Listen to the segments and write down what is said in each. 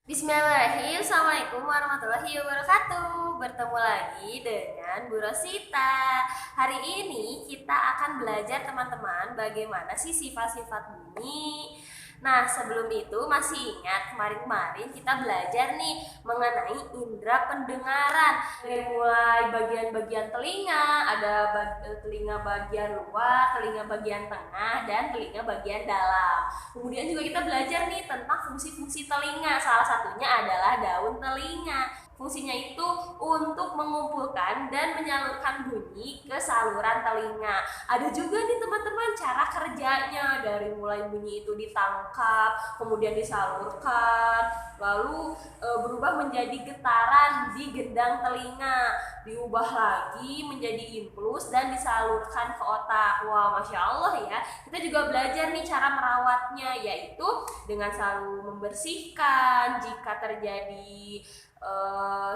Bismillahirrahmanirrahim. Assalamualaikum warahmatullahi wabarakatuh. Bertemu lagi dengan Bu Rosita. Hari ini kita akan belajar teman-teman bagaimana sih sifat-sifat bunyi. Nah, sebelum itu masih ingat kemarin-kemarin kita belajar nih mengenai indera pendengaran. Dari mulai bagian-bagian telinga, ada telinga bagian luar, telinga bagian tengah, dan telinga bagian dalam. Kemudian juga kita belajar nih tentang fungsi-fungsi telinga. Salah satunya adalah daun telinga. Fungsinya itu untuk mengumpulkan dan menyalurkan bunyi ke saluran telinga. Ada juga nih teman-teman cara kerjanya, dari mulai bunyi itu ditangkap, kemudian disalurkan, lalu berubah menjadi getaran di gendang telinga, diubah lagi menjadi impuls dan disalurkan ke otak. Wah, Masya Allah ya. Kita juga belajar nih cara merawatnya, yaitu dengan selalu membersihkan jika terjadi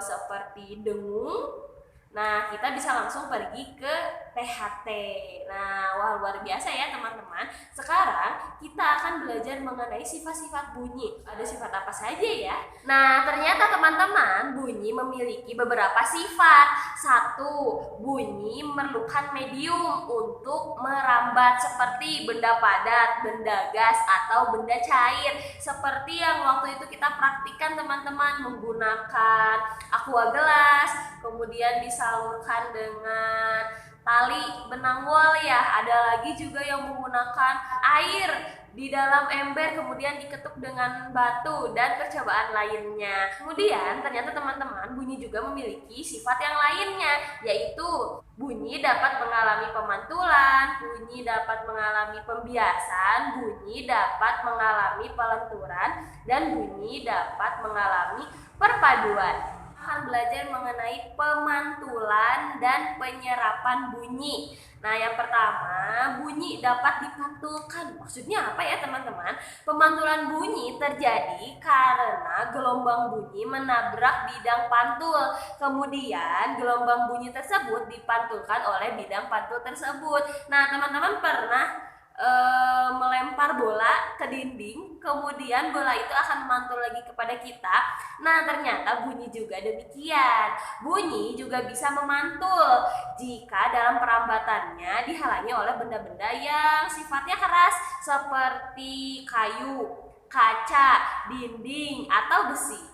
seperti dengung. Nah, kita bisa langsung pergi ke THT. Nah, wah, luar biasa ya teman-teman. Sekarang kita akan belajar mengenai sifat-sifat bunyi. Ada sifat apa saja ya? Nah, ternyata teman-teman, bunyi memiliki beberapa sifat. Satu, bunyi memerlukan medium untuk merambat seperti benda padat, benda gas, atau benda cair. Seperti yang waktu itu kita praktikkan teman-teman, menggunakan aqua gelas, kemudian disalurkan dengan tali benang wol ya. Ada lagi juga yang menggunakan air di dalam ember kemudian diketuk dengan batu dan percobaan lainnya. Kemudian ternyata teman-teman, bunyi juga memiliki sifat yang lainnya, yaitu bunyi dapat mengalami pemantulan, bunyi dapat mengalami pembiasan, bunyi dapat mengalami pelenturan, dan bunyi dapat mengalami perpaduan. Akan belajar mengenai pemantulan dan penyerapan bunyi. Nah, yang pertama, bunyi dapat dipantulkan. Maksudnya apa ya teman-teman? Pemantulan bunyi terjadi karena gelombang bunyi menabrak bidang pantul. Kemudian gelombang bunyi tersebut dipantulkan oleh bidang pantul tersebut. Nah, teman-teman pernah melempar bola ke dinding, kemudian bola itu akan memantul lagi kepada kita. Nah, ternyata bunyi juga demikian. Bunyi juga bisa memantul jika dalam perambatannya dihalangi oleh benda-benda yang sifatnya keras seperti kayu, kaca, dinding, atau besi.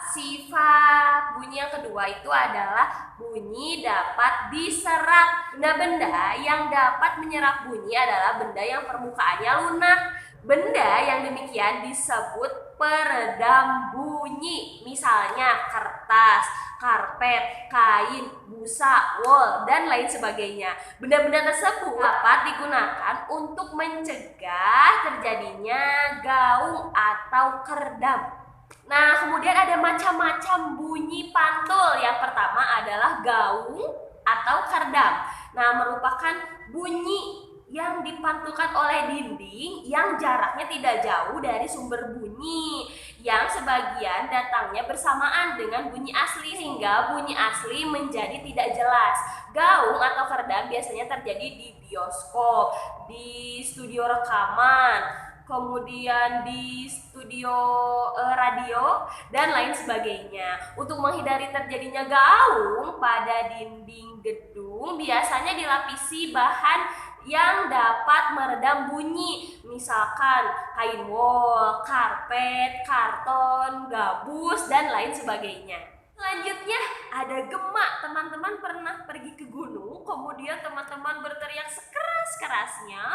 Sifat bunyi yang kedua itu adalah bunyi dapat diserap. Benda-benda yang dapat menyerap bunyi adalah benda yang permukaannya lunak. Benda yang demikian disebut peredam bunyi. Misalnya kertas, karpet, kain, busa, wol, dan lain sebagainya. Benda-benda tersebut dapat digunakan untuk mencegah terjadinya gaung atau keredam. Nah, kemudian ada macam-macam bunyi pantul. Yang pertama adalah gaung atau kerdam. Nah, merupakan bunyi yang dipantulkan oleh dinding yang jaraknya tidak jauh dari sumber bunyi, yang sebagian datangnya bersamaan dengan bunyi asli sehingga bunyi asli menjadi tidak jelas. Gaung atau kerdam biasanya terjadi di bioskop, di studio rekaman, kemudian di studio radio, dan lain sebagainya. Untuk menghindari terjadinya gaung pada dinding gedung, biasanya dilapisi bahan yang dapat meredam bunyi, misalkan kain wol, karpet, karton, gabus, dan lain sebagainya. Selanjutnya ada gemak. Teman-teman pernah pergi ke gunung, kemudian teman-teman berteriak sekeras-kerasnya,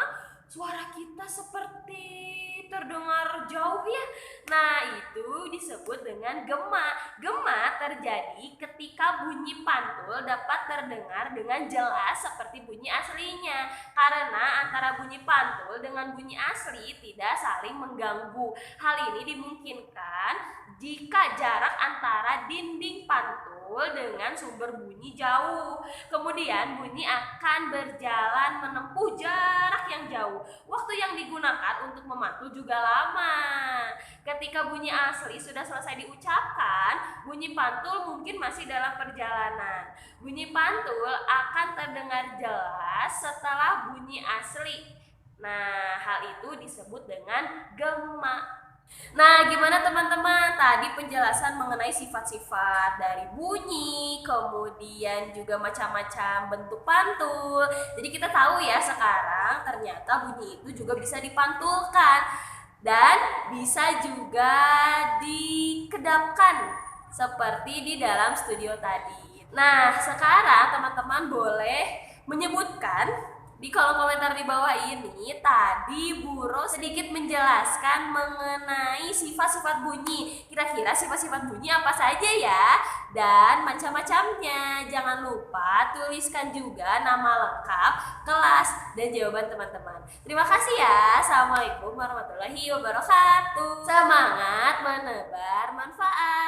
suara kita seperti terdengar jauh ya. Nah, itu disebut dengan gema. Gema terjadi ketika bunyi pantul dapat terdengar dengan jelas seperti bunyi aslinya, karena antara bunyi pantul dengan bunyi asli tidak saling mengganggu. Hal ini dimungkinkan jika jarak antara dinding pantul dengan sumber bunyi jauh. Kemudian bunyi akan berjalan menempuh jarak yang jauh. Waktu yang digunakan untuk memantul juga lama. Ketika bunyi asli sudah selesai diucapkan, bunyi pantul mungkin masih dalam perjalanan. Bunyi pantul akan terdengar jelas setelah bunyi asli. Nah, hal itu disebut dengan gema. Nah, gimana teman-teman? Tadi penjelasan mengenai sifat-sifat dari bunyi, kemudian juga macam-macam bentuk pantul. Jadi kita tahu ya sekarang ternyata bunyi itu juga bisa dipantulkan dan bisa juga dikedapkan seperti di dalam studio tadi. Nah, sekarang teman-teman boleh menyebutkan di kolom komentar di bawah ini. Tadi Buro sedikit menjelaskan mengenai sifat-sifat bunyi. Kira-kira sifat-sifat bunyi apa saja ya? Dan macam-macamnya. Jangan lupa tuliskan juga nama lengkap, kelas, dan jawaban teman-teman. Terima kasih ya. Assalamualaikum warahmatullahi wabarakatuh. Semangat menebar manfaat.